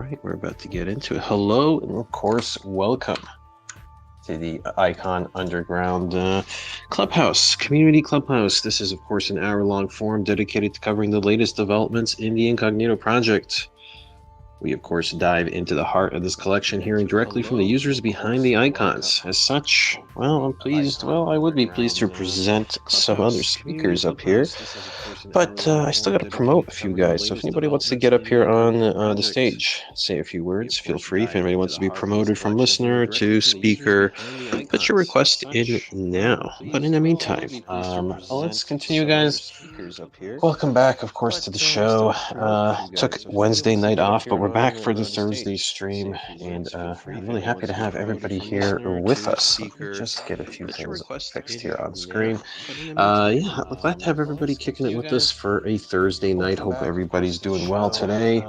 right, we're about to get into it. Hello, and of course, welcome to the Icon Underground Clubhouse, Community Clubhouse. This is, of course, an hour-long forum dedicated to covering the latest developments in the Incognito project. We, of course, dive into the heart of this collection, hearing directly from the users behind the icons. As such, well, I would be pleased to present some other speakers up here, but I still got to promote a few guys. So if anybody wants to get up here on the stage, say a few words, feel free. If anybody wants to be promoted from listener to speaker, put your request in now. But in the meantime, let's continue, guys. Welcome back, of course, to the show. Took Wednesday night off, but we're back for the Thursday stream, and I'm really happy to have everybody here with us. Let me just get a few things fixed here on screen. Yeah, I'm glad to have everybody kicking it with us for a Thursday night. Hope everybody's doing well today.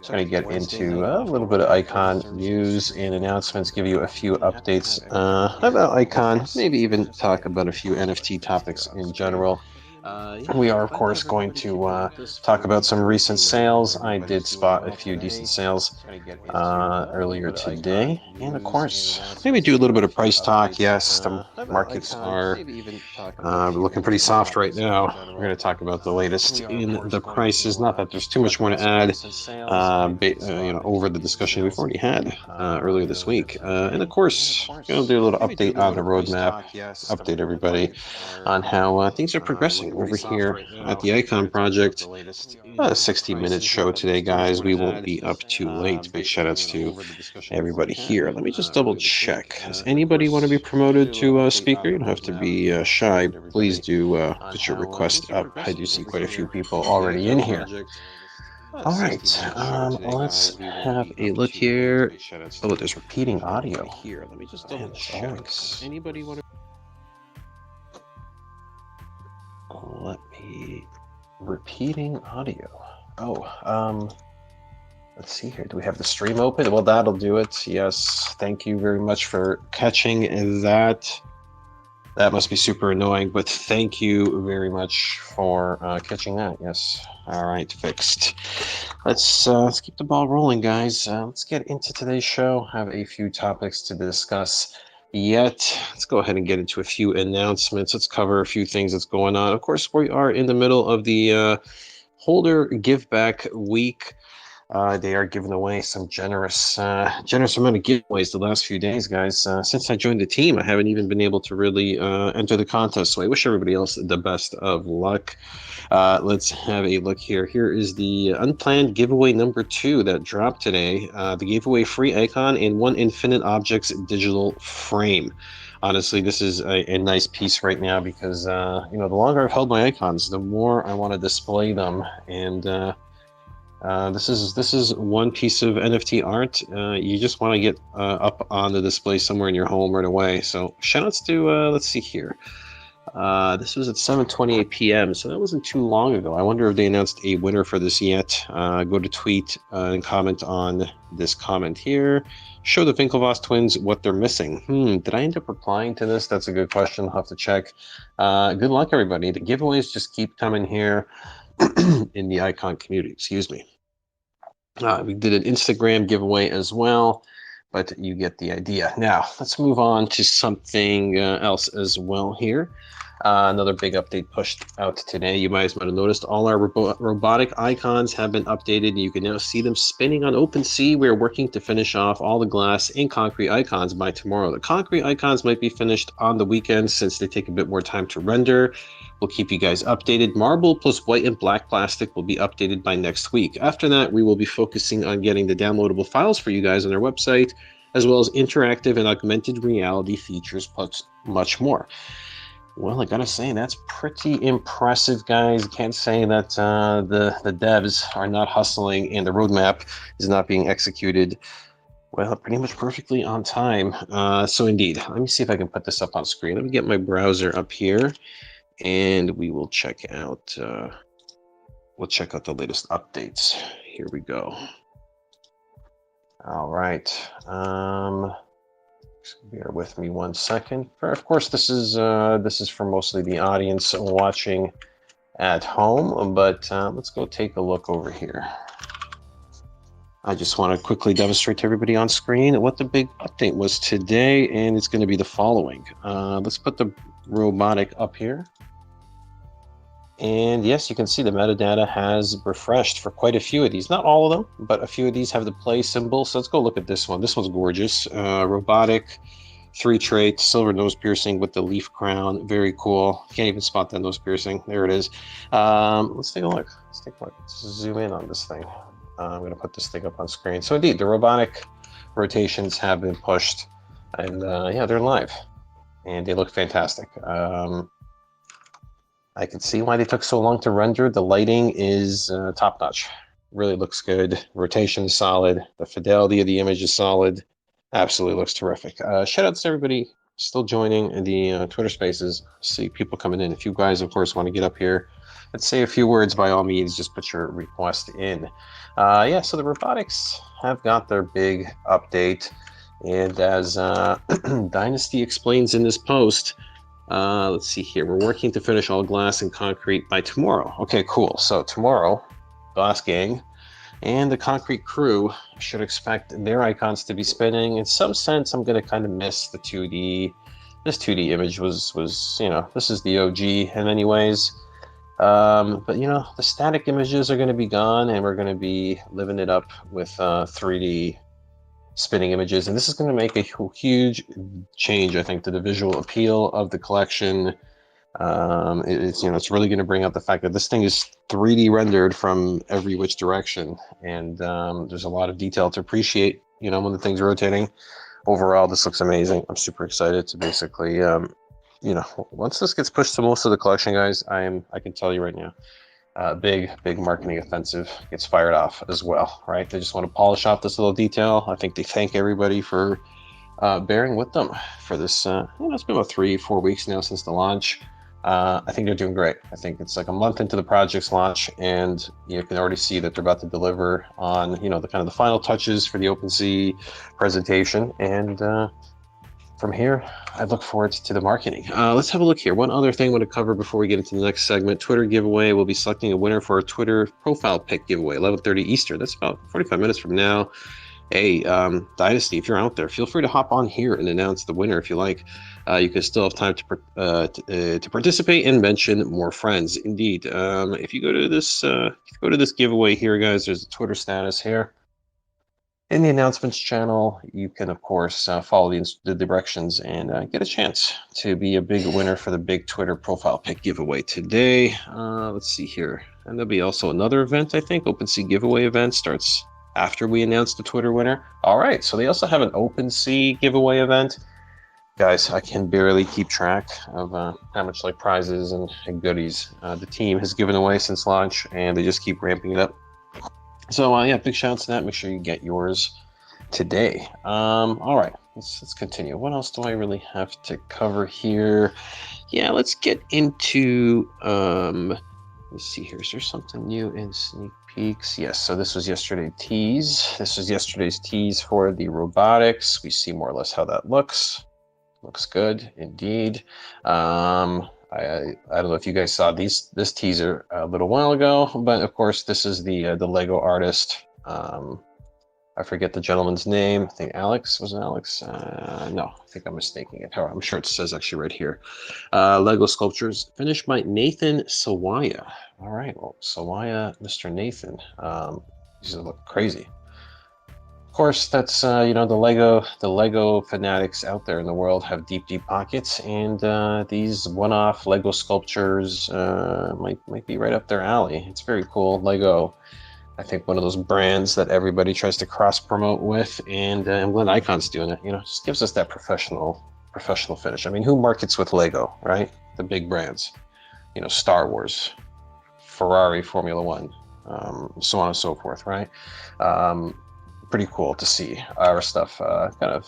Going to get into a little bit of Icon news and announcements, give you a few updates about Icon, maybe even talk about a few NFT topics in general. We are, of course, going to talk about some recent sales. I did spot a few decent sales earlier today. And, of course, maybe do a little bit of price talk. Yes, the markets are looking pretty soft right now. We're going to talk about the latest in the prices. Not that there's too much more to add over the discussion we've already had earlier this week. And, of course, going to do a little update on the roadmap, update everybody on how things are progressing over here at the Icon project. A 60-minute show today, guys. We won't be up too late. Big shout outs to everybody here. Let me just double check. Does anybody want to be promoted to speaker? You don't have to be shy. Please do put your request up. I do see quite a few people already in here. All right, let's have a look here. Oh, there's repeating audio here. Let me just double check. Anybody want to? Let me repeating audio. Oh, let's see here. Do we have the stream open? Well, that'll do it. Yes. Thank you very much for catching that. That must be super annoying, but thank you very much for catching that. Yes. All right, fixed. Let's keep the ball rolling, guys. Let's get into today's show. Have a few topics to discuss. Let's go ahead and get into a few announcements. Let's cover a few things that's going on. Of course, we are in the middle of the holder give back week. They are giving away some generous amount of giveaways the last few days, guys. Since I joined the team, I haven't even been able to really enter the contest. So I wish everybody else the best of luck. Let's have a look here. Here is the unplanned giveaway number 2 that dropped today. The giveaway free icon and 1 Infinite Objects digital frame. Honestly, this is a nice piece right now because the longer I've held my icons, the more I want to display them. And this is one piece of NFT art. You just want to get up on the display somewhere in your home right away. So shout outs to let's see here. This was at 7:28 p.m. So that wasn't too long ago. I wonder if they announced a winner for this yet. Go to tweet and comment on this comment here. Show the Winklevoss twins what they're missing. Did I end up replying to this? That's a good question. I'll have to check. Good luck, everybody. The giveaways just keep coming here in the Icon community. Excuse me. We did an Instagram giveaway as well, but you get the idea. Now, let's move on to something else as well here. Another big update pushed out today. You might have noticed all our robotic icons have been updated. You can now see them spinning on OpenSea. We're working to finish off all the glass and concrete icons by tomorrow. The concrete icons might be finished on the weekend since they take a bit more time to render. We'll keep you guys updated. Marble plus white and black plastic will be updated by next week. After that, we will be focusing on getting the downloadable files for you guys on our website, as well as interactive and augmented reality features, plus much more. Well, I gotta say, that's pretty impressive, guys. Can't say that the devs are not hustling and the roadmap is not being executed, well, pretty much perfectly on time. So indeed, let me see if I can put this up on screen. Let me get my browser up here, and we will check out the latest updates. Here we go. All right. Bear with me 1 second. Of course, this is for mostly the audience watching at home, but let's go take a look over here. I just want to quickly demonstrate to everybody on screen what the big update was today, and it's going to be the following. Let's put the Robotic up here. And yes, you can see the metadata has refreshed for quite a few of these. Not all of them, but a few of these have the play symbol. So let's go look at this one. This one's gorgeous. Robotic, 3 traits, silver nose piercing with the leaf crown. Very cool. Can't even spot that nose piercing. There it is. Let's take a look. Let's zoom in on this thing. I'm going to put this thing up on screen. So indeed, the robotic rotations have been pushed, and yeah, they're live, and they look fantastic. I can see why they took so long to render. The lighting is top-notch. Really looks good. Rotation is solid. The fidelity of the image is solid. Absolutely looks terrific. Shout outs to everybody still joining in the Twitter Spaces. See people coming in. If you guys, of course, want to get up here and say a few words, by all means, just put your request in. Yeah, so the robotics have got their big update. And as Dynasty explains in this post, let's see here. We're working to finish all glass and concrete by tomorrow. Okay, cool. So tomorrow, Glass Gang and the Concrete crew should expect their icons to be spinning. In some sense, I'm going to kind of miss the 2D. This 2D image was, you know, this is the OG in many ways. But, you know, the static images are going to be gone, and we're going to be living it up with 3D spinning images, and this is going to make a huge change, I think, to the visual appeal of the collection. It's, you know, it's really going to bring out the fact that this thing is 3D rendered from every which direction, and there's a lot of detail to appreciate, you know, when the thing's rotating. Overall, this looks amazing. I'm super excited to basically, you know, once this gets pushed to most of the collection, guys, I can tell you right now, big marketing offensive gets fired off as well, right? They just want to polish off this little detail. I think they thank everybody for bearing with them for this. You know, it's been about 3-4 weeks now since the launch. I think they're doing great. I think it's like a month into the project's launch, and you can already see that they're about to deliver on, you know, the kind of the final touches for the OpenSea presentation. And from here, I look forward to the marketing. Let's have a look here. One other thing I want to cover before we get into the next segment. Twitter giveaway. We'll be selecting a winner for our Twitter profile pick giveaway, 11:30 Eastern. That's about 45 minutes from now. Hey, Dynasty, if you're out there, feel free to hop on here and announce the winner if you like. You can still have time to participate and mention more friends. Indeed, if you go to this giveaway here, guys, there's a Twitter status here. In the announcements channel, you can, of course, follow the directions and get a chance to be a big winner for the big Twitter profile pick giveaway today. Let's see here. And there'll be also another event, I think. OpenSea giveaway event starts after we announce the Twitter winner. All right, so they also have an OpenSea giveaway event. Guys, I can barely keep track of how much like prizes and goodies the team has given away since launch, and they just keep ramping it up. So yeah, big shout out to that. Make sure you get yours today. All right, let's continue. What else do I really have to cover here? Yeah, let's get into let's see here. Is there something new in sneak peeks? Yes, so this was yesterday's tease. This was yesterday's tease for the robotics. We see more or less how that looks. Looks good indeed. I don't know if you guys saw this teaser a little while ago, but of course this is the Lego artist. I forget the gentleman's name. I think Alex. Was it Alex? No, I think I'm mistaking it. I'm sure it says actually right here. Lego sculptures finished by Nathan Sawaya. All right, well, Sawaya, Mr. Nathan. These look crazy. Of course, that's you know, the Lego fanatics out there in the world have deep pockets, and these one-off Lego sculptures might be right up their alley. It's very cool. Lego, I think, one of those brands that everybody tries to cross promote with, and I'm glad Icon's doing it. You know, just gives us that professional finish. I mean, who markets with Lego, right? The big brands, you know, Star Wars, Ferrari, Formula One, so on and so forth, right? Pretty cool to see our stuff kind of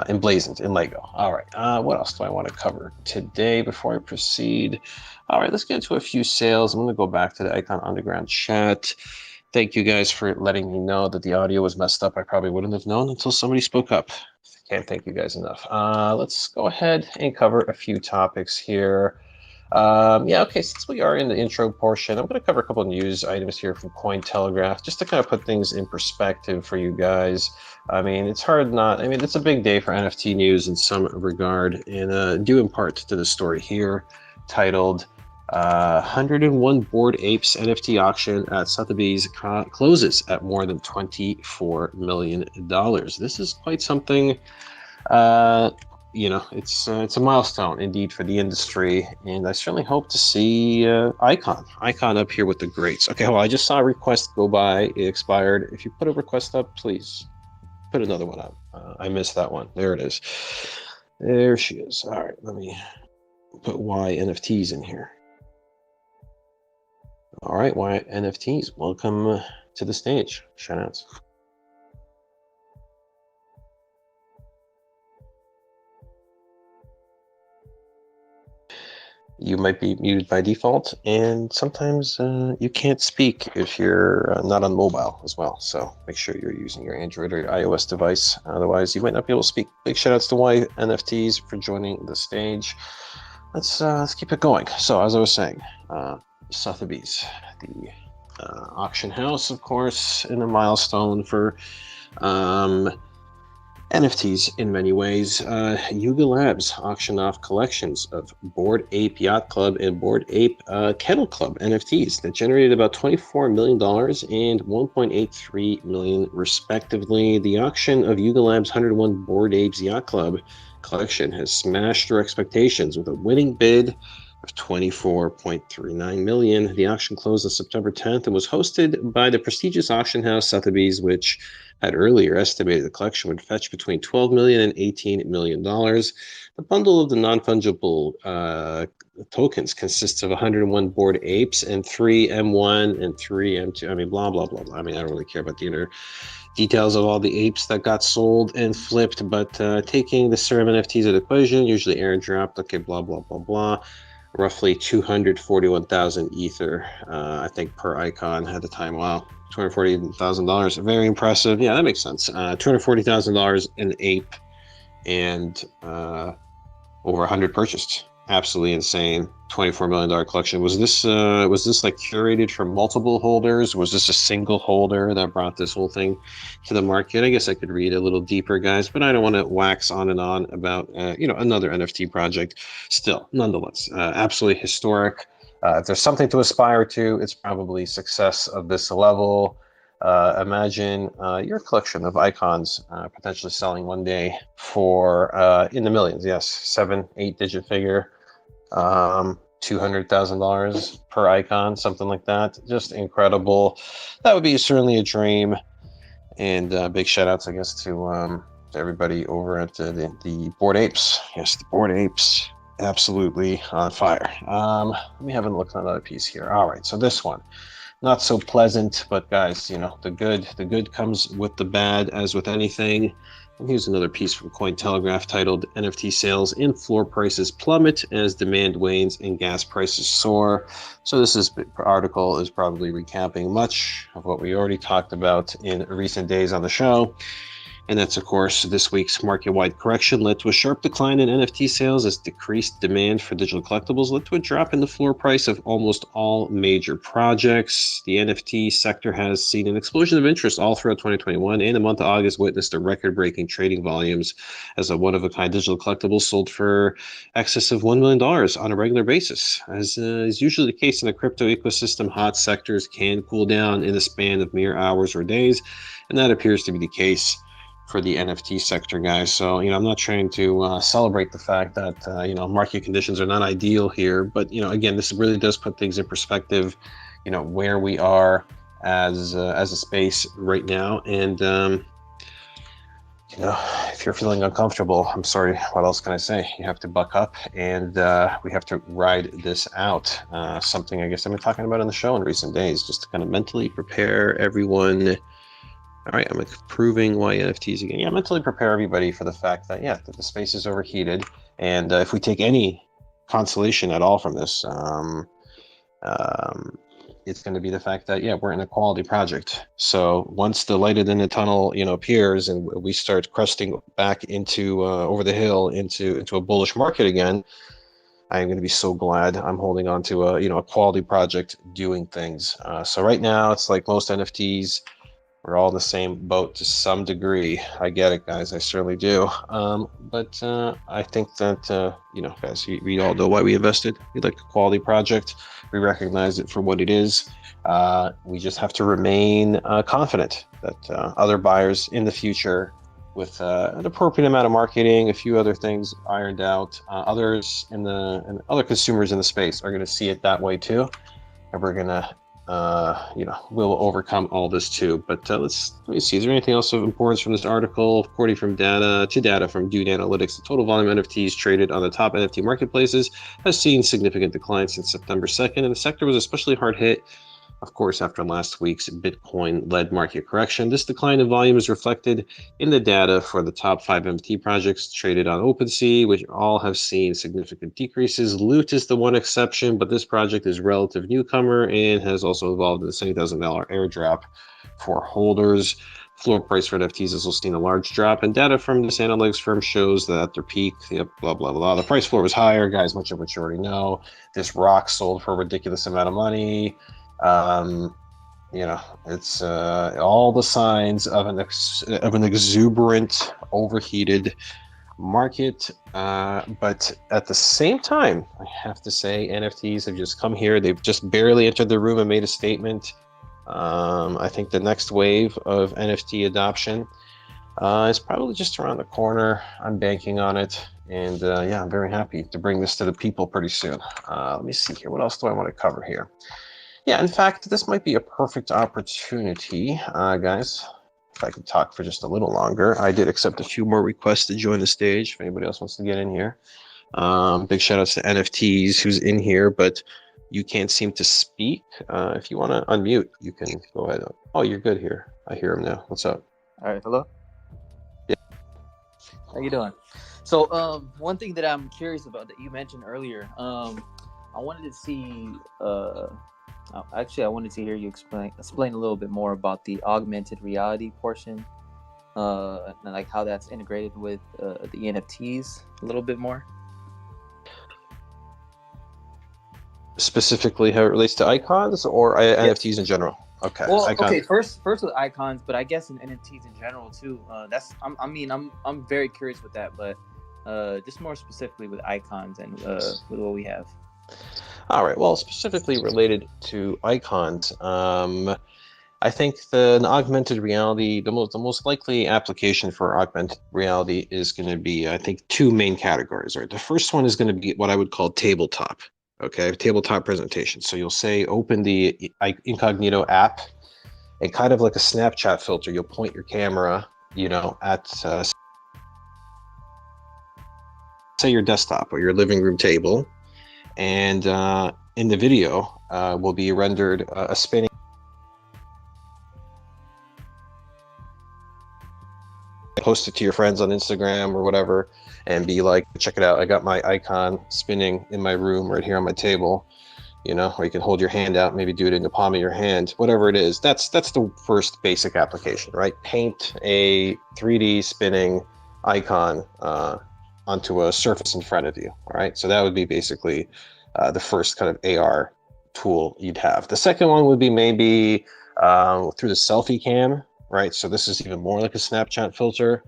emblazoned in Lego. All right, what else do I want to cover today before I proceed? All right, let's get into a few sales. I'm going to go back to the Icon Underground chat. Thank you guys for letting me know that the audio was messed up. I probably wouldn't have known until somebody spoke up. Can't thank you guys enough. Let's go ahead and cover a few topics here. Yeah, okay, since we are in the intro portion, I'm going to cover a couple of news items here from Cointelegraph, just to kind of put things in perspective for you guys. I mean, it's hard not, I mean, it's a big day for NFT news in some regard, and due in part to the story here, titled 101 Bored Apes NFT auction at Sotheby's closes at more than $24 million. This is quite something. You know, it's a milestone indeed for the industry, and I certainly hope to see Icon up here with the greats. Okay, well, I just saw a request go by. It expired. If you put a request up, please put another one up. I missed that one. There it is. There she is. All right, let me put Y NFTs in here. All right, Y NFTs, welcome to the stage. Shout outs. You might be muted by default, and sometimes you can't speak if you're not on mobile as well. So make sure you're using your Android or your iOS device. Otherwise, you might not be able to speak. Big shout outs to Y NFTs for joining the stage. Let's keep it going. So as I was saying, Sotheby's, the auction house, of course, in a milestone for NFTs in many ways. Yuga Labs auctioned off collections of Bored Ape Yacht Club and Bored Ape Kennel Club NFTs that generated about $24 million and $1.83 million, respectively. The auction of Yuga Labs' 101 Bored Apes Yacht Club collection has smashed their expectations with a winning bid of $24.39 million. The auction closed on September 10th and was hosted by the prestigious auction house Sotheby's, which had earlier estimated the collection would fetch between $12 million and $18 million. The bundle of the non-fungible tokens consists of 101 Bored Apes and 3 M1 and 3 M2. I mean, blah, blah, blah, blah. I mean, I don't really care about the inner details of all the apes that got sold and flipped, but taking the Serum NFTs of the equation, usually airdropped, okay, blah, blah, blah, blah. Roughly 241,000 Ether, I think, per icon at the time. Wow. $240,000. Very impressive. Yeah, that makes sense. $240,000 an ape and over 100 purchased. Absolutely insane. $24 million collection. Was this like curated for multiple holders? Was this a single holder that brought this whole thing to the market? I guess I could read a little deeper, guys, but I don't want to wax on and on about another NFT project. Still, nonetheless, absolutely historic. If there's something to aspire to, it's probably success of this level. Imagine your collection of icons potentially selling one day for in the millions. Yes, 7-8 digit figure, $200,000 per icon, something like that. Just incredible. That would be certainly a dream. And big shout outs, I guess, to everybody over at the Bored Apes. Yes, the Bored Apes. Absolutely on fire. Let me have a look at another piece here. All right, so this one, not so pleasant, but guys, the good comes with the bad, as with anything. And here's another piece from Cointelegraph titled NFT sales and floor prices plummet as demand wanes and gas prices soar. So this article is probably recapping much of what we already talked about in recent days on the show. And that's, of course, this week's market-wide correction led to a sharp decline in NFT sales as decreased demand for digital collectibles led to a drop in the floor price of almost all major projects. The NFT sector has seen an explosion of interest all throughout 2021, and the month of August witnessed a record-breaking trading volumes as a one-of-a-kind digital collectible sold for excess of $1 million on a regular basis. As is usually the case in the crypto ecosystem, hot sectors can cool down in the span of mere hours or days, and that appears to be the case for the NFT sector, guys. So, I'm not trying to celebrate the fact that, market conditions are not ideal here. But, again, this really does put things in perspective, where we are as a space right now. And, if you're feeling uncomfortable, I'm sorry, what else can I say? You have to buck up and we have to ride this out. Something I guess I've been talking about on the show in recent days, just to kind of mentally prepare everyone. All right, I'm improving Y NFTs again. Yeah, mentally prepare everybody for the fact that, that the space is overheated. And if we take any consolation at all from this, it's going to be the fact that, we're in a quality project. So once the light in the tunnel, appears and we start cresting back into over the hill into a bullish market again, I am going to be so glad I'm holding on to a quality project doing things. So right now, it's like most NFTs. We're all in the same boat to some degree. I get it, guys. I certainly do. But I think that, guys, we all know why we invested. We like a quality project. We recognize it for what it is. We just have to remain confident that other buyers in the future, with an appropriate amount of marketing, a few other things ironed out, others and other consumers in the space are going to see it that way too. And we're going to we'll overcome all this too. But let me see. Is there anything else of importance from this article? According from data from Dune Analytics, the total volume of NFTs traded on the top NFT marketplaces has seen significant decline since September 2nd, and the sector was especially hard hit, of course, after last week's Bitcoin-led market correction. This decline in volume is reflected in the data for the top 5 NFT projects traded on OpenSea, which all have seen significant decreases. Loot is the one exception, but this project is a relative newcomer and has also involved in the $70,000 airdrop for holders. Floor price for NFTs has also seen a large drop, and data from this analytics firm shows that at their peak, blah, blah, blah, the price floor was higher, guys, much of which you already know. This rock sold for a ridiculous amount of money. It's all the signs of an exuberant, overheated market. But at the same time, I have to say, NFTs have just come here. They've just barely entered the room and made a statement. I think the next wave of NFT adoption is probably just around the corner. I'm banking on it. And I'm very happy to bring this to the people pretty soon. Let me see here. What else do I want to cover here? Yeah, in fact, this might be a perfect opportunity, guys. If I could talk for just a little longer. I did accept a few more requests to join the stage if anybody else wants to get in here. Big shout outs to NFTs who's in here, but you can't seem to speak. If you want to unmute, you can go ahead. Oh, you're good here. I hear him now. What's up? All right, hello? Yeah. How you doing? So one thing that I'm curious about that you mentioned earlier, I wanted to see I wanted to hear you explain a little bit more about the augmented reality portion, and like how that's integrated with the NFTs a little bit more. Specifically, how it relates to icons or NFTs in general? Okay. Well, okay. First with icons, but I guess in NFTs in general too. I'm very curious with that, but just more specifically with icons and with what we have. All right. Well, specifically related to icons, I think the augmented reality, the most likely application for augmented reality is going to be, I think, two main categories. Right. The first one is going to be what I would call tabletop. Okay, tabletop presentation. So you'll say, open the Incognito app, and kind of like a Snapchat filter, you'll point your camera, at say your desktop or your living room table, and in the video will be rendered a spinning. Post it to your friends on Instagram or whatever, and be like, check it out, I got my icon spinning in my room right here on my table. Or you can hold your hand out, maybe do it in the palm of your hand, whatever it is. That's the first basic application, right? Paint a 3D spinning icon onto a surface in front of you, all right? So that would be basically the first kind of AR tool you'd have. The second one would be maybe through the selfie cam, right? So this is even more like a Snapchat filter.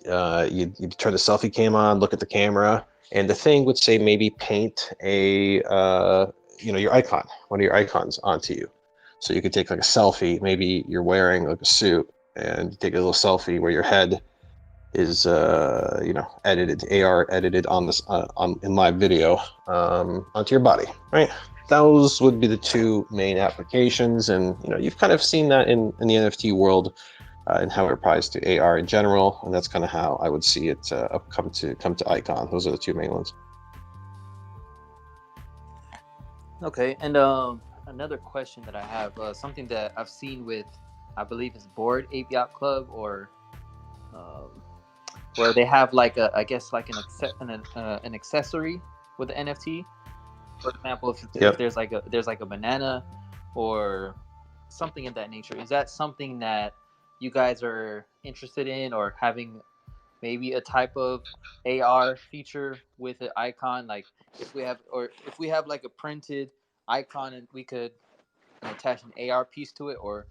You turn the selfie cam on, look at the camera, and the thing would say maybe paint a your icon, one of your icons onto you. So you could take like a selfie, maybe you're wearing like a suit, and you take a little selfie where your head is edited, AR edited on this in live video onto your body, right? Those would be the two main applications, and you've kind of seen that in the NFT world and how it applies to AR in general, and that's kind of how I would see it come to icon. Those are the two main ones. Okay, and another question that I have, something that I've seen with, I believe it's Bored Ape Yacht Club, or where they have like an accessory with the NFT. For example, if there's like a banana or something of that nature, is that something that you guys are interested in or having maybe a type of AR feature with an icon, like if we have like a printed icon and we could attach an AR piece to it, or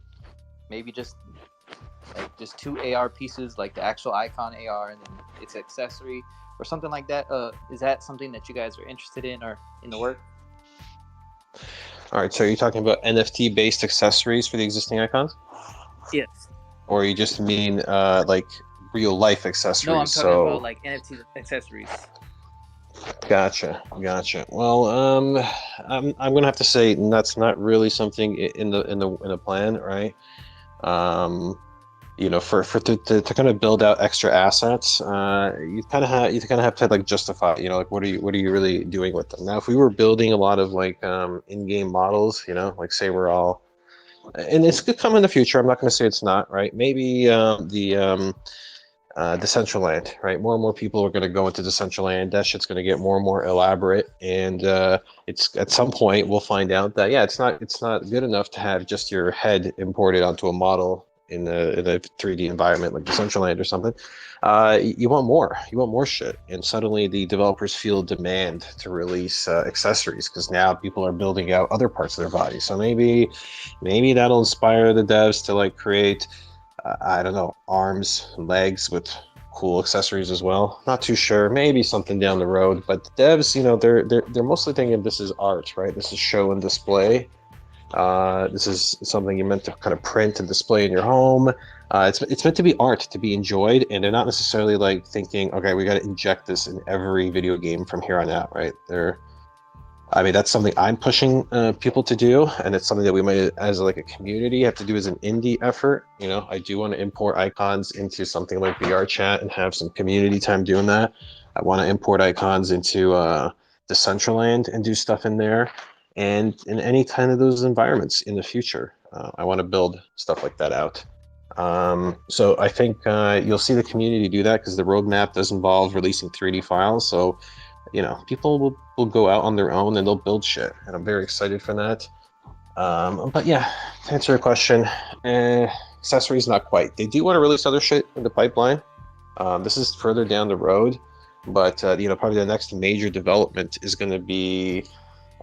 maybe just two AR pieces, like the actual icon AR and then its accessory or something like that. Is that something that you guys are interested in or in the work? All right, so are you talking about NFT based accessories for the existing icons? Yes. Or you just mean like real life accessories? No, I'm talking about like NFT accessories. Gotcha. Well, I'm gonna have to say that's not really something in the plan, right? You know, to kind of build out extra assets, you kind of have to like justify, you know, like what are you really doing with them? Now, if we were building a lot of like in-game models, you know, like say we're all, and this could come in the future. I'm not going to say it's not, right? Maybe Decentraland, right? More and more people are going to go into Decentraland. That shit's going to get more and more elaborate, and it's at some point we'll find out that yeah, it's not good enough to have just your head imported onto a model in a 3D environment like Decentraland or something. You want more. You want more shit, and suddenly the developers feel demand to release accessories because now people are building out other parts of their body. So maybe that'll inspire the devs to like create I don't know, arms, legs with cool accessories as well. Not too sure. Maybe something down the road. But the devs, you know, they're mostly thinking this is art, right? This is show and display. This is something you're meant to kind of print and display in your home. It's meant to be art to be enjoyed, and they're not necessarily like thinking, okay, we got to inject this in every video game from here on out, right? I mean, that's something I'm pushing people to do, and it's something that we might, as like a community, have to do as an indie effort. You know, I do want to import icons into something like VR chat and have some community time doing that. I want to import icons into Decentraland and do stuff in there, and in any kind of those environments in the future. I want to build stuff like that out. So I think you'll see the community do that because the roadmap does involve releasing 3D files. So you know, people will go out on their own and they'll build shit, and I'm very excited for that. But yeah, to answer your question, accessories not quite. They do want to release other shit in the pipeline. This is further down the road, but you know, probably the next major development is going to be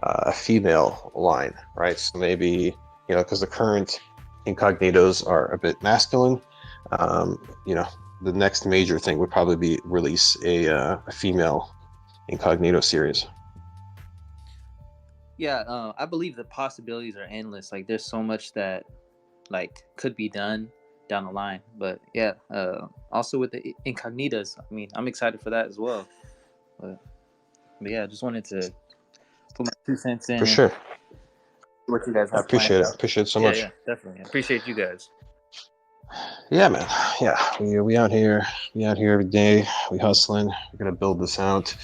a female line, right? So maybe you know, because the current incognitos are a bit masculine. You know, the next major thing would probably be release a female Incognito series. Yeah, I believe the possibilities are endless. Like, there's so much that like could be done down the line. But yeah, also with the incognitas, I mean, I'm excited for that as well. But yeah, I just wanted to put my 2 cents in For and sure. what you guys I have planned. appreciate it so Yeah, much. yeah, definitely. I appreciate you guys. Yeah, man. Yeah, we out here. We out here every day. We hustling. We're gonna build this out.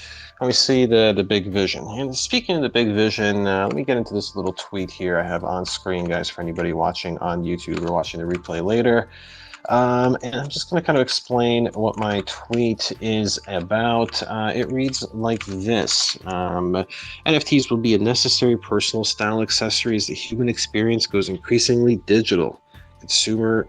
And we see the big vision. And speaking of the big vision, let me get into this little tweet here I have on screen, guys, for anybody watching on YouTube or watching the replay later. And I'm just going to kind of explain what my tweet is about. It reads like this. NFTs will be a necessary personal style accessory as the human experience goes increasingly digital.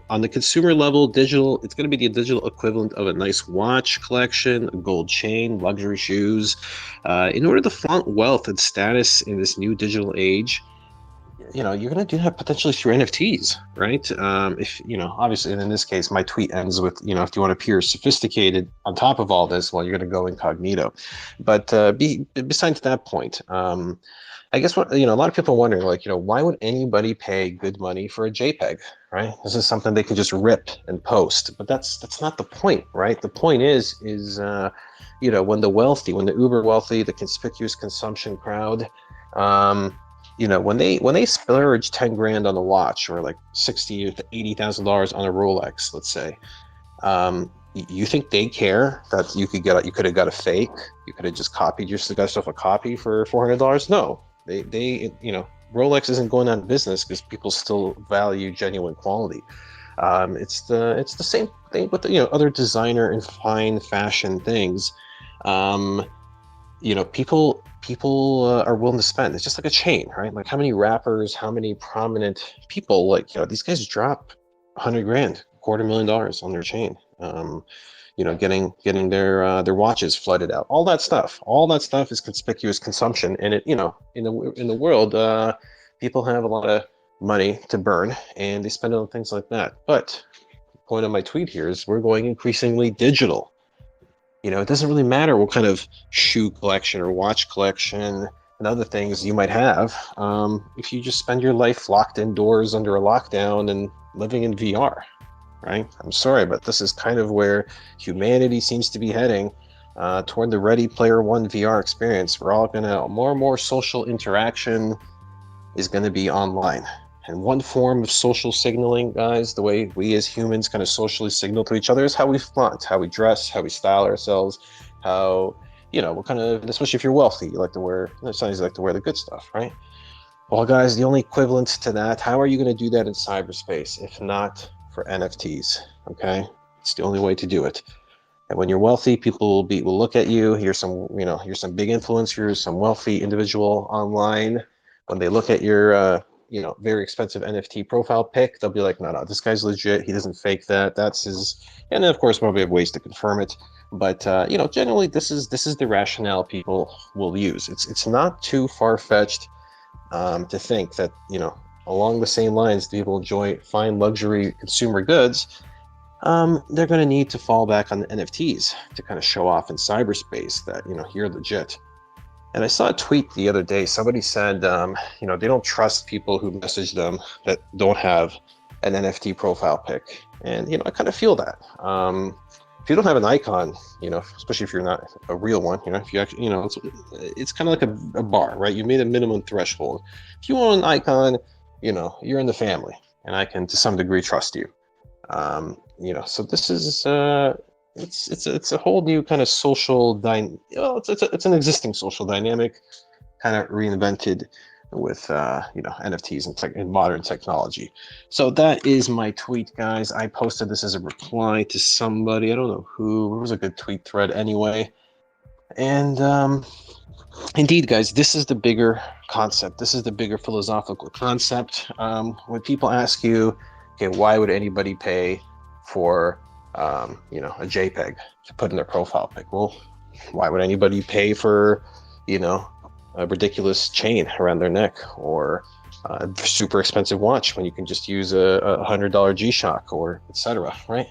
On the consumer level, digital, it's going to be the digital equivalent of a nice watch collection, a gold chain, luxury shoes. In order to flaunt wealth and status in this new digital age, you know, you're going to do that potentially through NFTs, right? If, you know, obviously, and in this case, my tweet ends with, you know, if you want to appear sophisticated on top of all this, well, you're going to go incognito. But besides that point, I guess what, you know, a lot of people are wondering, like, you know, why would anybody pay good money for a JPEG, right? This is something they can just rip and post, but that's not the point, right? The point is, you know, when the uber wealthy, the conspicuous consumption crowd, you know, when they splurge 10 grand on a watch or like 60 to $80,000 on a Rolex, let's say, you think they care that you could have got a fake, you could have just got yourself a copy for $400? No, they you know, Rolex isn't going out of business because people still value genuine quality. It's the same thing with the, you know, other designer and fine fashion things. You know, people are willing to spend. It's just like a chain, right? Like how many rappers, how many prominent people, like, you know, these guys drop 100 grand, $250,000 on their chain. You getting their watches flooded out. All that stuff is conspicuous consumption, and it, in the world, people have a lot of money to burn, and they spend it on things like that. But the point of my tweet here is we're going increasingly digital. It doesn't really matter what kind of shoe collection or watch collection and other things you might have, if you just spend your life locked indoors under a lockdown and living in VR, right? I'm sorry, but this is kind of where humanity seems to be heading, toward the Ready Player One VR experience. We're all gonna, more and more social interaction is gonna be online. And one form of social signaling, guys, the way we as humans kind of socially signal to each other, is how we flaunt, how we dress, how we style ourselves, how, what kind of, especially if you're wealthy, you like to wear, sometimes you like to wear the good stuff, right? Well, guys, the only equivalent to that, how are you going to do that in cyberspace if not for NFTs? Okay, it's the only way to do it. And when you're wealthy, people will look at you. Here's some big influencers, some wealthy individual online. When they look at your very expensive NFT profile pic, they'll be like, no, this guy's legit. He doesn't fake that. That's his. And then, of course, probably have ways to confirm it. But generally, this is the rationale people will use. It's not too far-fetched to think that, along the same lines, people enjoy fine luxury consumer goods. They're going to need to fall back on the NFTs to kind of show off in cyberspace that, you're legit. And I saw a tweet the other day. Somebody said, they don't trust people who message them that don't have an NFT profile pic. And, I kind of feel that. If you don't have an icon, especially if you're not a real one, if you actually, it's kind of like a bar, right? You made a minimum threshold. If you want an icon, you're in the family, and I can to some degree trust you. So this is it's a whole new kind of social it's an existing social dynamic, kind of reinvented with NFTs and modern technology. So that is my tweet, guys. I posted this as a reply to somebody. I don't know who. It was a good tweet thread anyway. And indeed, guys, this is the bigger concept. This is the bigger philosophical concept. When people ask you, okay, why would anybody pay for a JPEG to put in their profile pic? Well, why would anybody pay for a ridiculous chain around their neck or a super expensive watch when you can just use a $100 G-Shock or etc., right?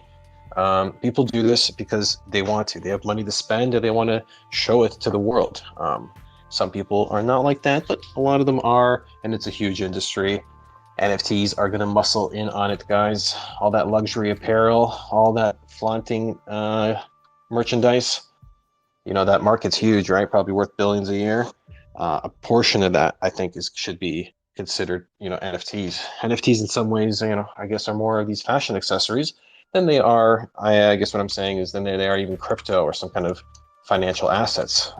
People do this because they want to. They have money to spend, or they want to show it to the world. Some people are not like that, but a lot of them are, and it's a huge industry. NFTs are going to muscle in on it, guys. All that luxury apparel, all that flaunting merchandise. That market's huge, right? Probably worth billions a year. A portion of that, I think, should be considered, NFTs. NFTs in some ways, I guess, are more of these fashion accessories than they are. I guess what I'm saying is than they are even crypto or some kind of financial assets.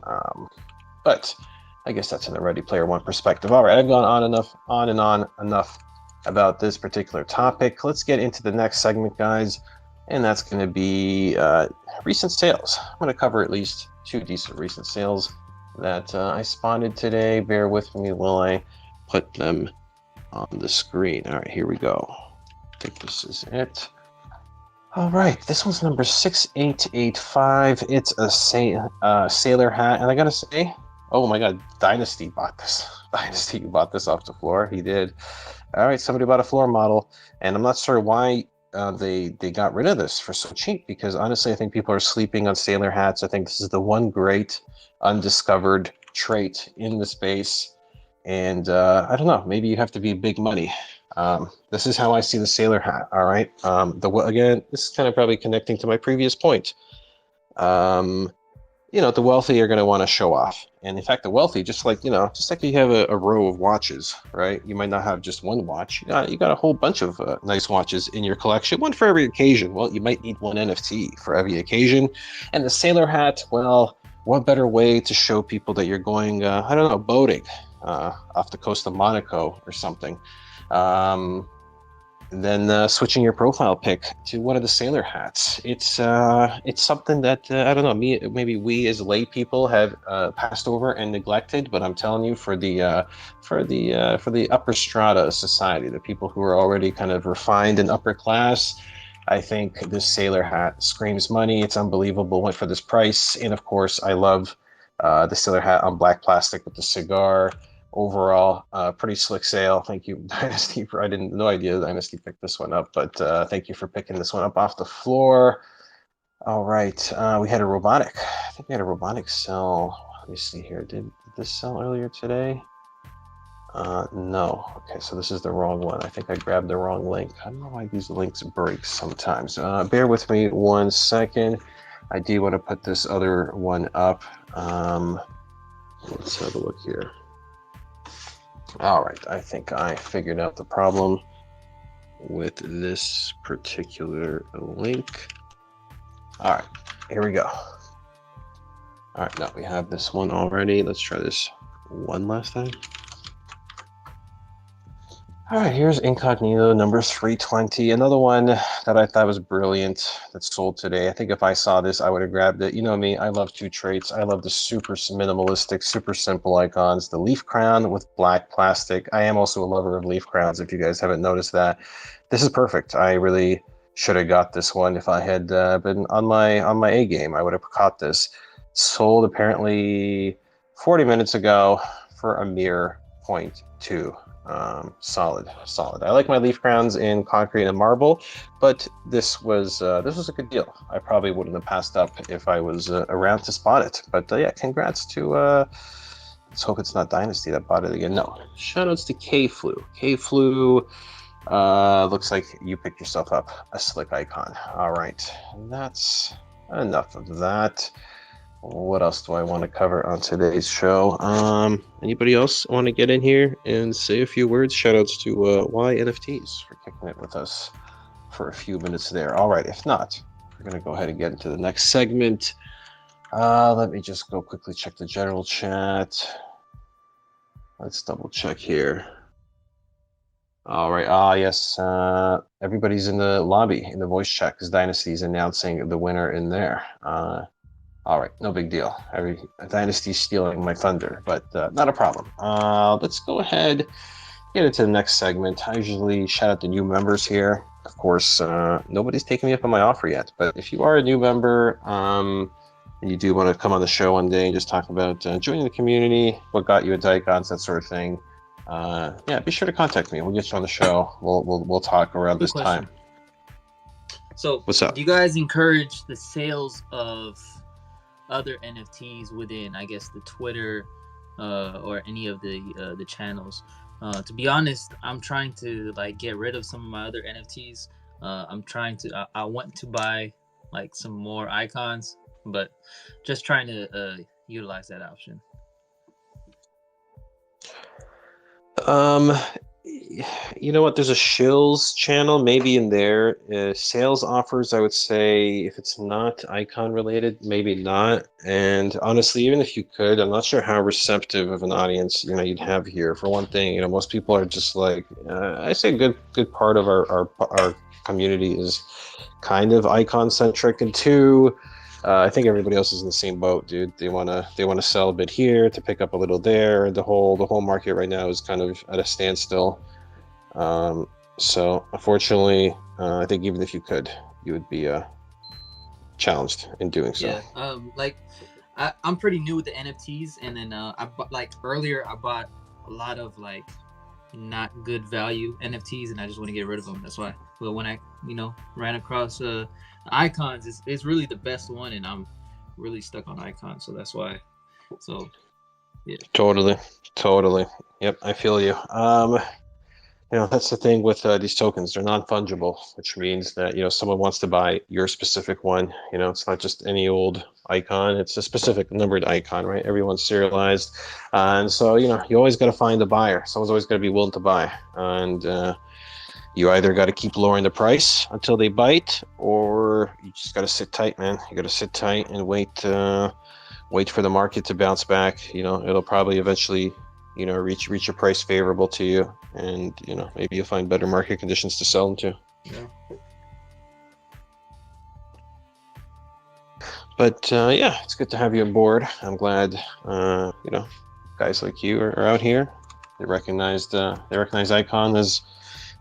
But I guess that's in the Ready Player One perspective. All right, I've gone on enough about this particular topic. Let's get into the next segment, guys, and that's going to be recent sales. I'm going to cover at least 2 decent recent sales that I spotted today. Bear with me while I put them on the screen. All right, here we go. I think this is it. All right, this one's number 6885. It's a sailor hat, and I gotta say, oh my God, Dynasty bought this. Dynasty bought this off the floor. He did. All right, somebody bought a floor model, and I'm not sure why they got rid of this for so cheap, because honestly, I think people are sleeping on sailor hats. I think this is the one great undiscovered trait in the space, and I don't know, maybe you have to be big money. This is how I see the sailor hat. All right. Again, this is kind of probably connecting to my previous point. The wealthy are going to want to show off, and in fact, the wealthy, just like you have a row of watches, right? You might not have just one watch. You got a whole bunch of nice watches in your collection, one for every occasion. Well, you might need one NFT for every occasion, and the sailor hat. Well, what better way to show people that you're going, boating off the coast of Monaco or something? Then switching your profile pic to one of the sailor hats. It's something that I don't know. Maybe we as lay people have passed over and neglected. But I'm telling you, for the upper strata of society, the people who are already kind of refined and upper class, I think this sailor hat screams money. It's unbelievable. Went for this price. And of course, I love the sailor hat on black plastic with the cigar. Overall, pretty slick sale. Thank you, Dynasty. I didn't no idea Dynasty picked this one up, but thank you for picking this one up off the floor. All right, we had a robotic. I think we had a robotic sell. Let me see here. Did this sell earlier today? No. Okay, so this is the wrong one. I think I grabbed the wrong link. I don't know why these links break sometimes. Bear with me 1 second. I do want to put this other one up. Let's have a look here. All right, I think I figured out the problem with this particular link. All right, here we go. All right, now we have this one already. Let's try this one last time. All right, here's Incognito number 320. Another one that I thought was brilliant that sold today. I think if I saw this, I would have grabbed it. You know me, I love two traits. I love the super minimalistic, super simple icons. The leaf crown with black plastic. I am also a lover of leaf crowns, if you guys haven't noticed that. This is perfect. I really should have got this one. If I had been on my A game, I would have caught this. Sold apparently 40 minutes ago for a mere 0.2. Solid. I like my leaf crowns in concrete and marble, but this was a good deal. I probably wouldn't have passed up if I was around to spot it. But yeah, congrats to. Let's hope it's not Dynasty that bought it again. No, shoutouts to K-Flu. K-Flu. Looks like you picked yourself up a slick icon. All right, that's enough of that. What else do I want to cover on today's show? Anybody else want to get in here and say a few words? Shoutouts to Y NFTs for kicking it with us for a few minutes there. All right, if not, we're going to go ahead and get into the next segment. Let me just go quickly check the general chat. Let's double check here. All right. Yes. Everybody's in the lobby in the voice chat because Dynasty's announcing the winner in there. All right, no big deal. Dynasty's stealing my thunder, but not a problem. Let's go ahead, get into the next segment. I usually shout out the new members here. Of course, nobody's taken me up on my offer yet, but if you are a new member and you do want to come on the show one day and just talk about joining the community, what got you into icons, that sort of thing, yeah, be sure to contact me. We'll get you on the show. We'll talk around this time. So, what's up? Do you guys encourage the sales of other NFTs within, I guess, the Twitter or any of the channels? To be honest, I'm trying to get rid of some of my other NFTs. I want to buy some more icons, but just trying to utilize that option. You know what? There's a Shills channel, maybe in there. Sales offers, I would say, if it's not icon related, maybe not. And honestly, even if you could, I'm not sure how receptive of an audience you'd have here. For one thing, most people are just I say a good part of our community is kind of icon centric, and two, I think everybody else is in the same boat, dude. They wanna sell a bit here to pick up a little there. The whole market right now is kind of at a standstill. So unfortunately, I think even if you could, you would be challenged in doing so. Yeah. I'm pretty new with the NFTs, and then earlier I bought a lot of not good value NFTs, and I just want to get rid of them. That's why. But when I ran across icons, it's really the best one, and I'm really stuck on icons, so that's why. So yeah, totally. Yep, I feel you. That's the thing with these tokens. They're non-fungible, which means that someone wants to buy your specific one. It's not just any old icon. It's a specific numbered icon, right? Everyone's serialized, and so you always got to find a buyer. Someone's always got to be willing to buy, and you either got to keep lowering the price until they bite, or you just got to sit tight, man. You got to sit tight and wait for the market to bounce back. It'll probably eventually, reach a price favorable to you, and maybe you'll find better market conditions to sell them to. Yeah. But yeah, it's good to have you on board. I'm glad guys like you are out here. They recognize icon as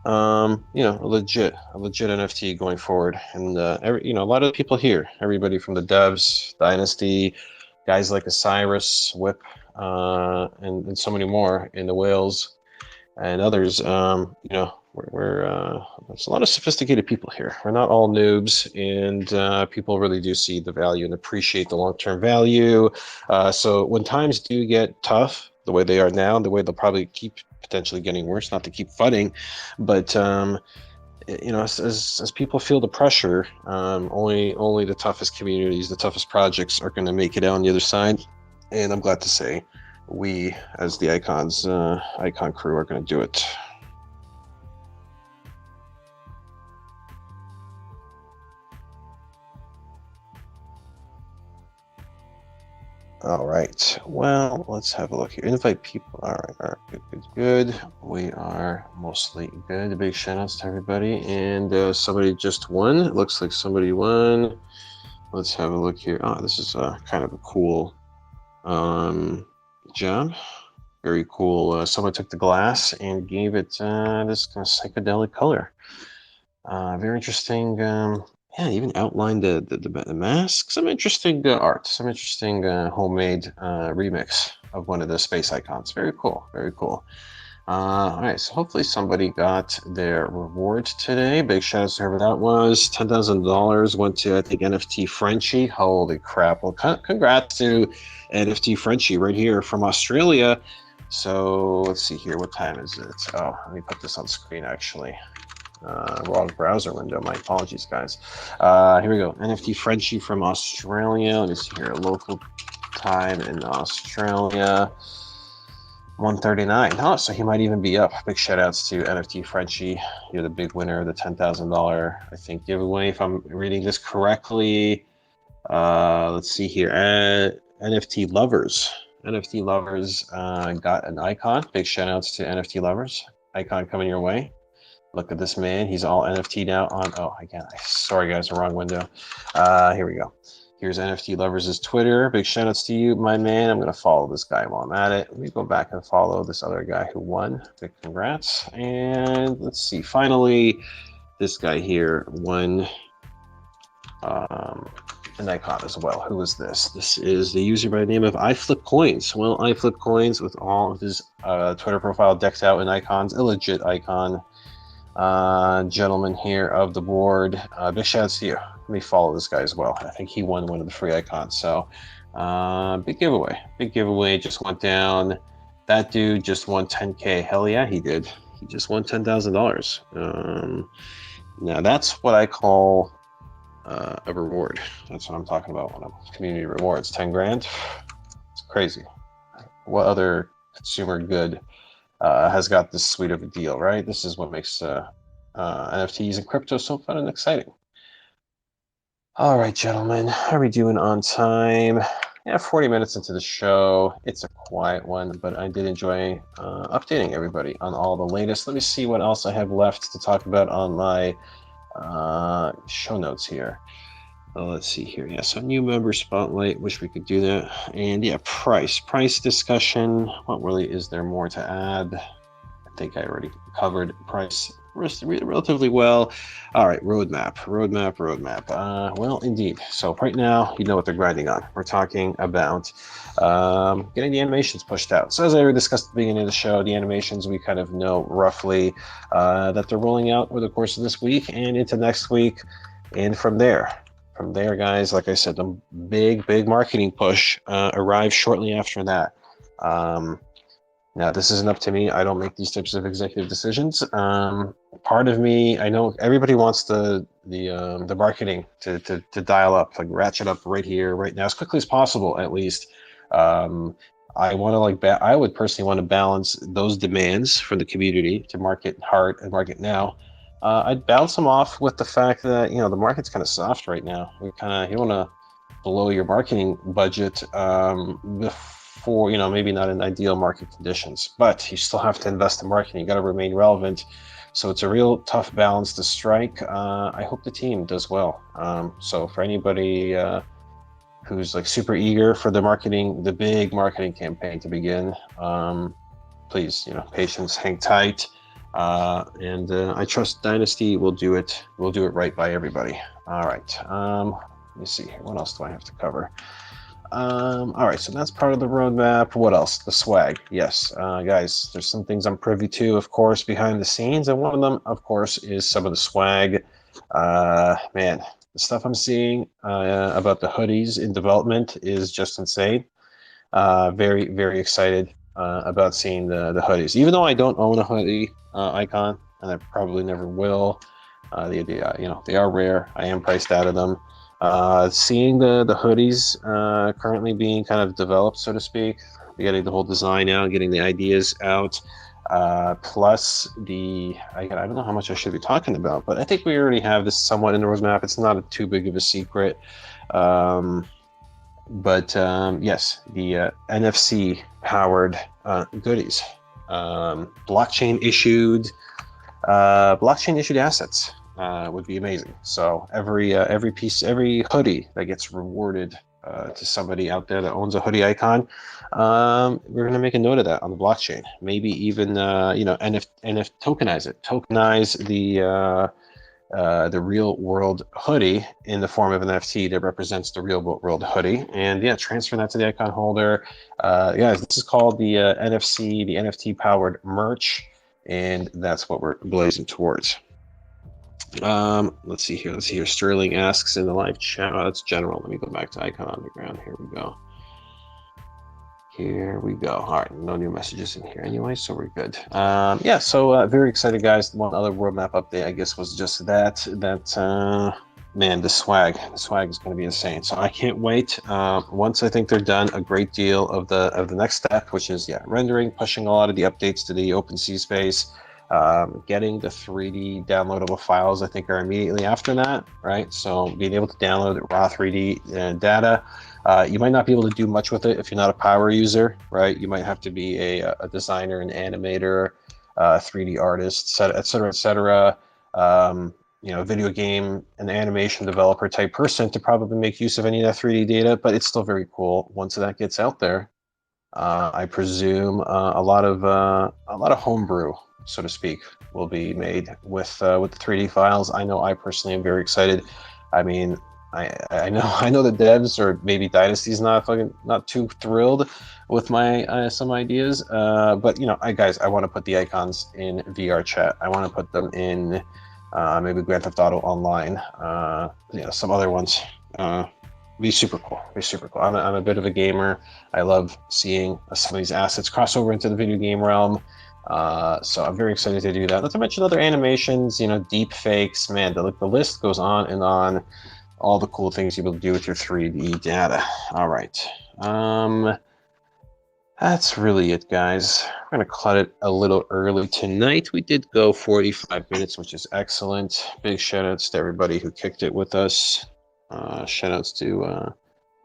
a legit NFT going forward. And a lot of people here, everybody from the devs, Dynasty, guys like Osiris, Whip, and so many more in the whales and others. We're there's a lot of sophisticated people here. We're not all noobs, and people really do see the value and appreciate the long-term value. So when times do get tough, the way they are now, the way they'll probably keep potentially getting worse, not to keep fighting, but as people feel the pressure, only the toughest communities, the toughest projects are going to make it out on the other side. And I'm glad to say we, as the icon crew, are going to do it. All right. Well, let's have a look here. Invite people. All right. Good. We are mostly good. Big shout outs to everybody. And somebody just won. It looks like somebody won. Let's have a look here. Oh, this is kind of a cool gem. Very cool. Someone took the glass and gave it this kind of psychedelic color. Very interesting. Even outlined the mask. Some interesting art. Some interesting homemade remix of one of the space icons. Very cool. Very cool. All right, so hopefully somebody got their reward today. Big shout out to whoever that was. $10,000 went to, I think, NFT Frenchie. Holy crap. Well, congrats to NFT Frenchie right here from Australia. So let's see here. What time is it? Oh, let me put this on screen, actually. Wrong browser window. My apologies, guys. Here we go. NFT Frenchie from Australia. Let me see here. Local time in Australia. 139. Oh, so he might even be up. Big shout outs to NFT Frenchie. You're the big winner of the $10,000, I think, giveaway, if I'm reading this correctly. Let's see here. NFT Lovers. NFT Lovers got an icon. Big shout outs to NFT Lovers. Icon coming your way. Look at this man. He's all NFT now on. Oh, again, sorry, guys, the wrong window. Here we go. Here's NFT Lovers' Twitter. Big shout outs to you, my man. I'm going to follow this guy while I'm at it. Let me go back and follow this other guy who won. Big congrats. And let's see. Finally, this guy here won an icon as well. Who is this? This is the user by the name of iFlipCoins. Well, iFlipCoins, with all of his Twitter profile decked out in icons, a legit icon. Gentleman here of the board. Big shout out to you. Let me follow this guy as well. I think he won one of the free icons. So big giveaway. Big giveaway just went down. That dude just won 10K. Hell yeah, he did. He just won $10,000. Now that's what I call a reward. That's what I'm talking about when I'm community rewards. 10 grand. It's crazy. What other consumer good has got this sweet of a deal, right? This is what makes NFTs and crypto so fun and exciting. All right, gentlemen, how are we doing on time? Yeah, 40 minutes into the show. It's a quiet one, but I did enjoy updating everybody on all the latest. Let me see what else I have left to talk about on my show notes here. Let's see here. Yeah, so new member spotlight. Wish we could do that. And yeah, price discussion. What really is there more to add? I think I already covered price relatively well. All right, roadmap. Well, indeed. So right now, you know what they're grinding on. We're talking about getting the animations pushed out. So as I already discussed at the beginning of the show, the animations, we kind of know roughly that they're rolling out over the course of this week and into next week. And from there, guys, like I said, the big marketing push arrives shortly after that. Now, this isn't up to me. I don't make these types of executive decisions. Part of me, I know everybody wants the marketing to dial up, like ratchet up right here, right now, as quickly as possible, at least. I want to I would personally want to balance those demands from the community to market hard and market now. I'd balance them off with the fact that the market's kind of soft right now. You want to blow your marketing budget before maybe not in ideal market conditions, but you still have to invest in marketing. You got to remain relevant. So it's a real tough balance to strike. I hope the team does well. So for anybody who's like super eager for the big marketing campaign to begin, please, patience, hang tight. And I trust Dynasty will do it. Will do it right by everybody. All right. Let me see here. What else do I have to cover? All right, so that's part of the roadmap. What else? The swag. Yes, guys, there's some things I'm privy to, of course, behind the scenes, and one of them, of course, is some of the swag. Man, the stuff I'm seeing about the hoodies in development is just insane. Very, very excited about seeing the hoodies. Even though I don't own a hoodie icon, and I probably never will. They are rare. I am priced out of them. Seeing the hoodies currently being kind of developed, so to speak, getting the whole design out, getting the ideas out, plus I don't know how much I should be talking about, but I think we already have this somewhat in the roadmap. It's not too big of a secret. Yes, the NFC powered goodies, blockchain issued assets would be amazing. So every hoodie that gets rewarded to somebody out there that owns a hoodie icon, we're going to make a note of that on the blockchain. Maybe even tokenize it, tokenize the real world hoodie in the form of an NFT that represents the real world hoodie, and yeah, transfer that to the icon holder. Guys, this is called the NFT powered merch, and that's what we're blazing towards. Let's see here. Sterling asks in the live chat. Oh, that's general. Let me go back to Icon Underground. Here we go. All right, no new messages in here anyway, so we're good. Very excited, guys. One other roadmap update, I guess, was just that man, the swag is going to be insane. So I can't wait. Once I think they're done, a great deal of the next step, which is rendering, pushing a lot of the updates to the OpenSea space. Getting the 3D downloadable files, I think, are immediately after that, right? So being able to download raw 3D data. You might not be able to do much with it if you're not a power user, right? You might have to be a designer, an animator, 3D artist, et cetera, video game and animation developer type person to probably make use of any of that 3D data, but it's still very cool once that gets out there. I presume a lot of homebrew, so to speak, will be made with the 3D files. I know I personally am very excited. I mean, I know the devs or maybe Dynasty's not too thrilled with my some ideas, but I want to put the icons in VR chat. I want to put them in maybe Grand Theft Auto Online. Some other ones. Be super cool. I'm a bit of a gamer. I love seeing some of these assets cross over into the video game realm. So I'm very excited to do that. Not to mention other animations, deep fakes. Man, the list goes on and on. All the cool things you will do with your 3D data. All right. That's really it, guys. We're going to cut it a little early tonight. We did go 45 minutes, which is excellent. Big shout outs to everybody who kicked it with us. Shout outs to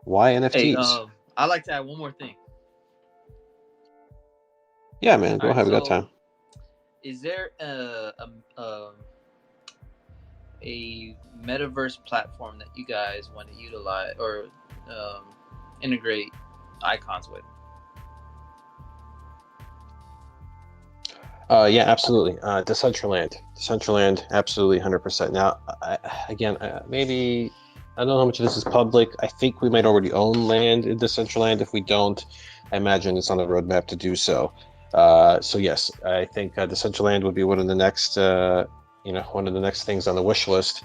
YNFTs. Hey, I'd like to add one more thing. Yeah, man, go ahead. We got time. Is there a metaverse platform that you guys want to utilize or integrate icons with? Yeah, absolutely. Decentraland, absolutely, 100%. Now, maybe I don't know how much of this is public. I think we might already own land in Decentraland. If we don't, I imagine it's on the roadmap to do so. So yes, I think Decentraland would be one of the next, things on the wish list.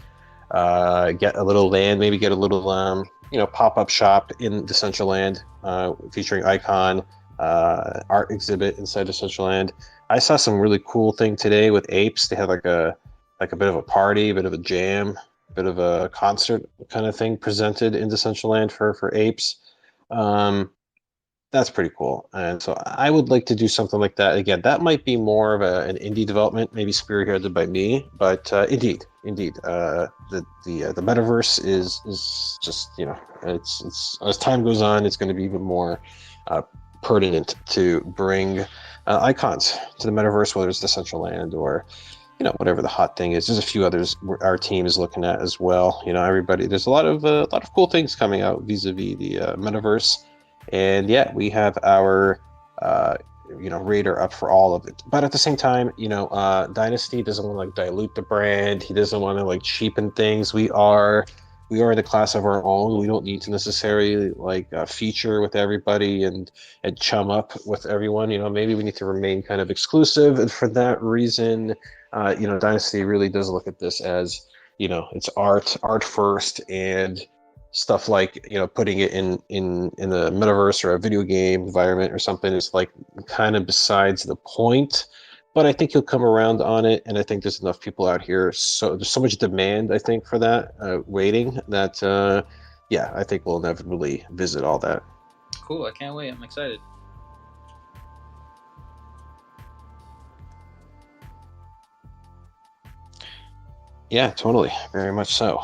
Get a little land, maybe get a little, pop-up shop in Decentraland, featuring icon, art exhibit inside Decentraland. I saw some really cool thing today with apes. They had like a bit of a party, a bit of a jam, a bit of a concert kind of thing presented in Decentraland for apes. That's pretty cool. And so I would like to do something like that. Again, that might be more of an indie development, maybe spearheaded by me, but indeed, the metaverse is just, it's as time goes on, it's going to be even more pertinent to bring icons to the metaverse, whether it's Decentraland or whatever the hot thing is. There's a few others our team is looking at as well. Everybody, there's a lot of cool things coming out vis-a-vis the metaverse. And yeah, we have our rate are up for all of it. But at the same time, Dynasty doesn't want to like dilute the brand. He doesn't want to like cheapen things. We are the class of our own. We don't need to necessarily like feature with everybody and chum up with everyone. Maybe we need to remain kind of exclusive, and for that reason, Dynasty really does look at this as it's art first, and stuff like putting it in a metaverse or a video game environment or something is like kind of besides the point. But I think he'll come around on it, and I think there's enough people out here, so there's so much demand, I think, for that waiting that yeah, I think we'll inevitably visit all that. Cool, I can't wait. I'm excited. Yeah, totally, very much so.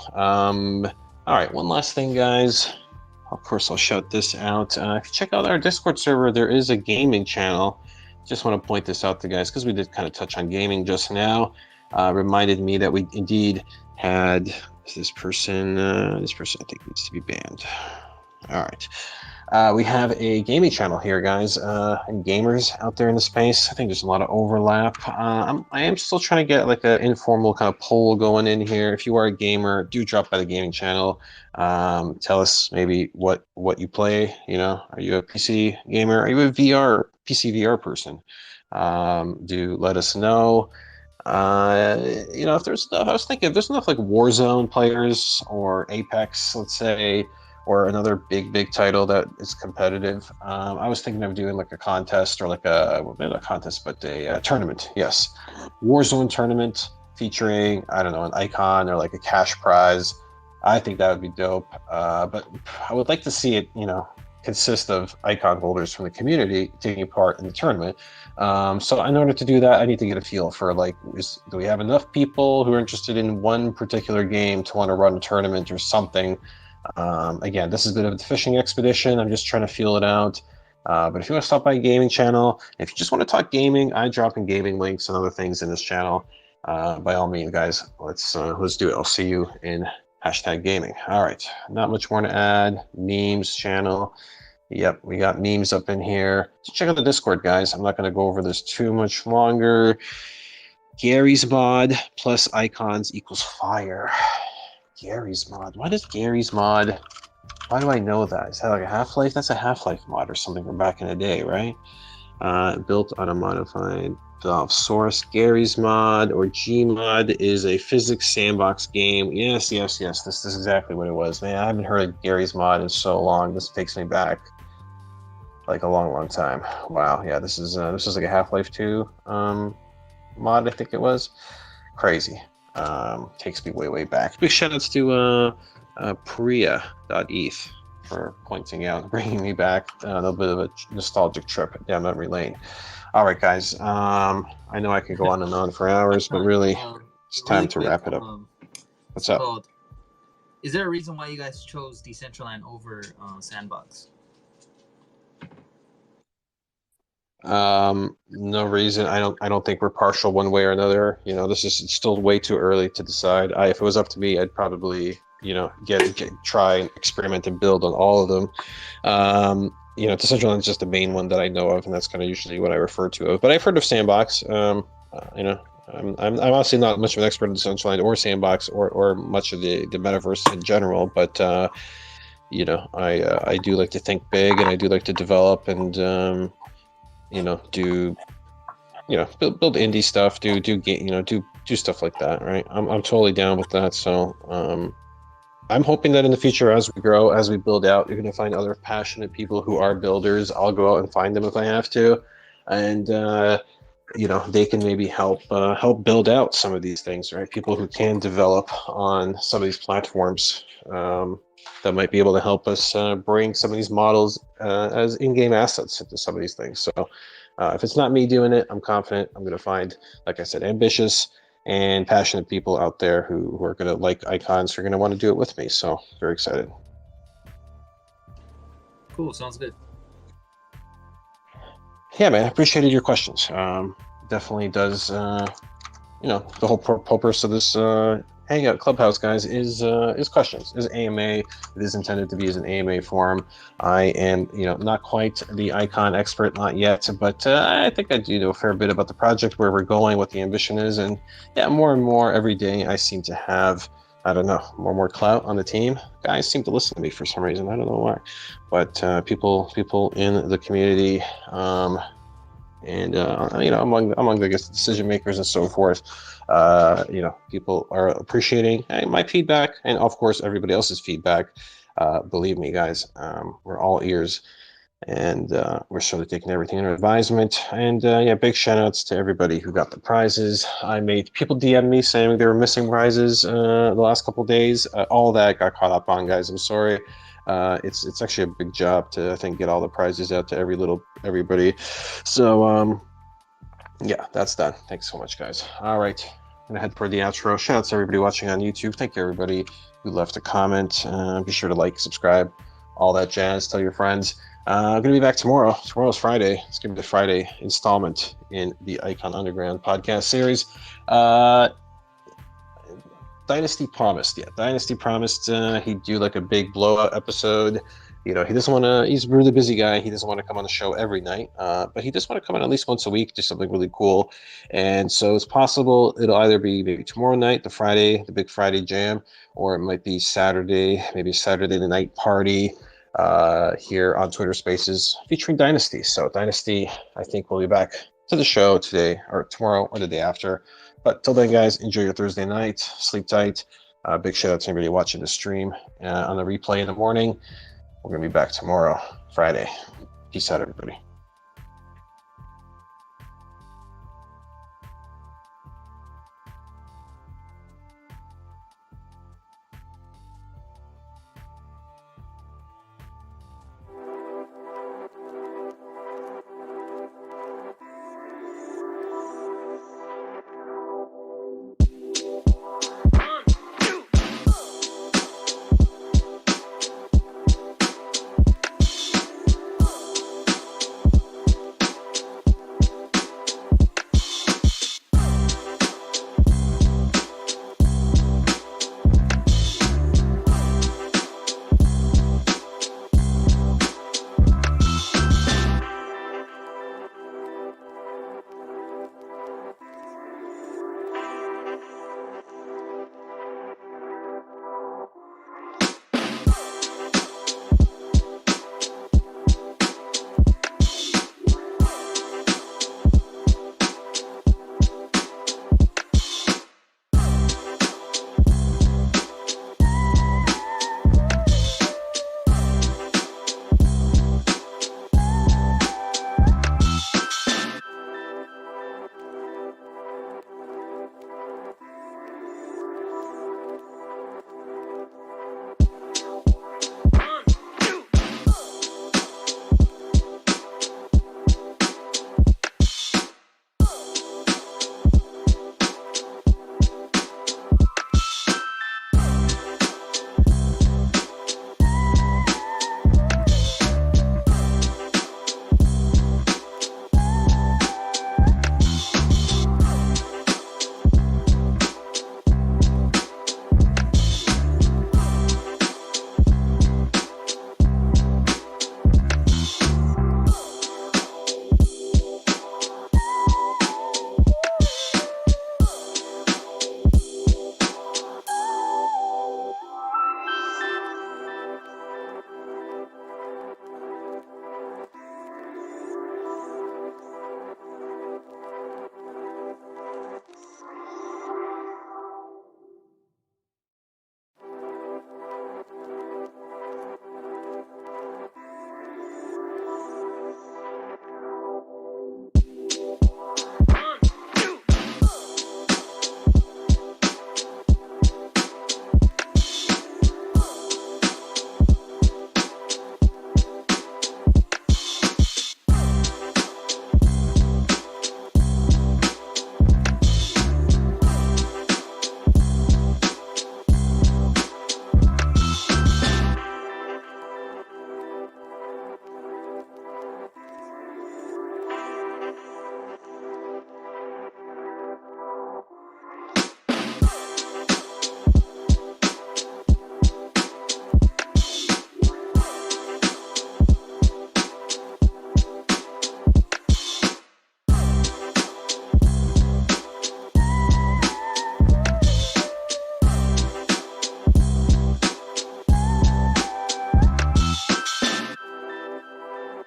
All right, one last thing, guys. Of course, I'll shout this out. If you check out our Discord server, there is a gaming channel. Just want to point this out to guys because we did kind of touch on gaming just now. Reminded me that we indeed had this person. This person I think needs to be banned. All right. We have a gaming channel here, guys, and gamers out there in the space. I think there's a lot of overlap. I am still trying to get like an informal kind of poll going in here. If you are a gamer, do drop by the gaming channel. Tell us maybe what you play. Are you a PC gamer? Are you a PC VR person? Do let us know. If there's enough, I was thinking if there's enough like Warzone players or Apex, let's say, or another big title that is competitive. I was thinking of doing like a contest or like maybe not a contest, but a tournament. Yes, Warzone tournament featuring, I don't know, an icon or like a cash prize. I think that would be dope. But I would like to see it, consist of icon holders from the community taking part in the tournament. So in order to do that, I need to get a feel for like, do we have enough people who are interested in one particular game to want to run a tournament or something? Again, this is a bit of a fishing expedition. I'm just trying to feel it out. But if you want to stop by a gaming channel, if you just want to talk gaming, I drop in gaming links and other things in this channel. By all means, guys, let's do it. I'll see you in #gaming. All right, not much more to add. Memes channel. Yep, we got memes up in here. So check out the Discord, guys. I'm not going to go over this too much longer. Gary's mod plus icons equals fire. Gary's mod. What is Gary's mod? Why do I know that? Is that like a Half-Life? That's a Half-Life mod or something from back in the day, right? Built on a modified Valve source. Gary's mod or Gmod is a physics sandbox game. Yes. This is exactly what it was. Man, I haven't heard of Gary's mod in so long. This takes me back like a long time. Wow. Yeah, this is like a Half-Life 2 mod, I think it was. Crazy. Takes me way back. Big shout outs to Priya.eth for pointing out, bringing me back a little bit of a nostalgic trip down memory lane. All right, guys. I know I could go on and on for hours, but really, it's time really to quick, wrap it up. What's up? Is there a reason why you guys chose Decentraland over Sandbox? No reason. I don't think we're partial one way or another. This is still way too early to decide. If it was up to me, I'd probably try and experiment and build on all of them. Decentraland is just the main one that I know of, and that's kind of usually what I refer to of. But I've heard of Sandbox. I'm honestly not much of an expert in Decentraland or Sandbox or much of the Metaverse in general, but I do like to think big, and I do like to develop and do build indie stuff, do stuff like that, right? I'm totally down with that. So I'm hoping that in the future, as we grow, as we build out, you're going to find other passionate people who are builders. I'll go out and find them if I have to, and they can maybe help build out some of these things, right? People who can develop on some of these platforms that might be able to help us bring some of these models as in-game assets into some of these things. So if it's not me doing it, I'm confident I'm going to find, like I said, ambitious and passionate people out there who are going to like icons, who are going to want to do it with me. So very excited. Cool. Sounds good. Yeah, man, I appreciated your questions. Definitely does, the whole purpose of this Hangout Clubhouse, guys, is questions, is AMA. It is intended to be as an AMA forum. I am, not quite the icon expert, not yet, but I think I do know a fair bit about the project, where we're going, what the ambition is, and yeah, more and more every day I seem to have, I don't know, more and more clout on the team. Guys seem to listen to me for some reason. I don't know why, but people in the community, and among I guess decision makers and so forth, people are appreciating my feedback, and of course everybody else's feedback. Believe me, guys, we're all ears, and we're sort of taking everything under advisement. And yeah, big shout outs to everybody who got the prizes. I made people DM me saying they were missing prizes the last couple of days. All that got caught up on, guys. I'm sorry. It's actually a big job to, I think, get all the prizes out to everybody. So yeah, that's done. Thanks so much, guys. All right, I'm gonna head for the outro. Shout out to everybody watching on YouTube. Thank you, everybody who left a comment. Be sure to like, subscribe, all that jazz. Tell your friends. I'm gonna be back tomorrow. Tomorrow's Friday. It's gonna be the Friday installment in the Icon Underground podcast series. Dynasty promised. Yeah, Dynasty promised he'd do like a big blowout episode. He doesn't want to, he's a really busy guy. He doesn't want to come on the show every night, but he just want to come on at least once a week, do something really cool. And so it's possible it'll either be maybe tomorrow night, the big Friday jam, or it might be Saturday, maybe Saturday night party here on Twitter Spaces featuring Dynasty. So Dynasty, I think, will be back to the show today or tomorrow or the day after. But till then, guys, enjoy your Thursday night. Sleep tight. Big shout out to anybody watching the stream on the replay in the morning. We're going to be back tomorrow, Friday. Peace out, everybody.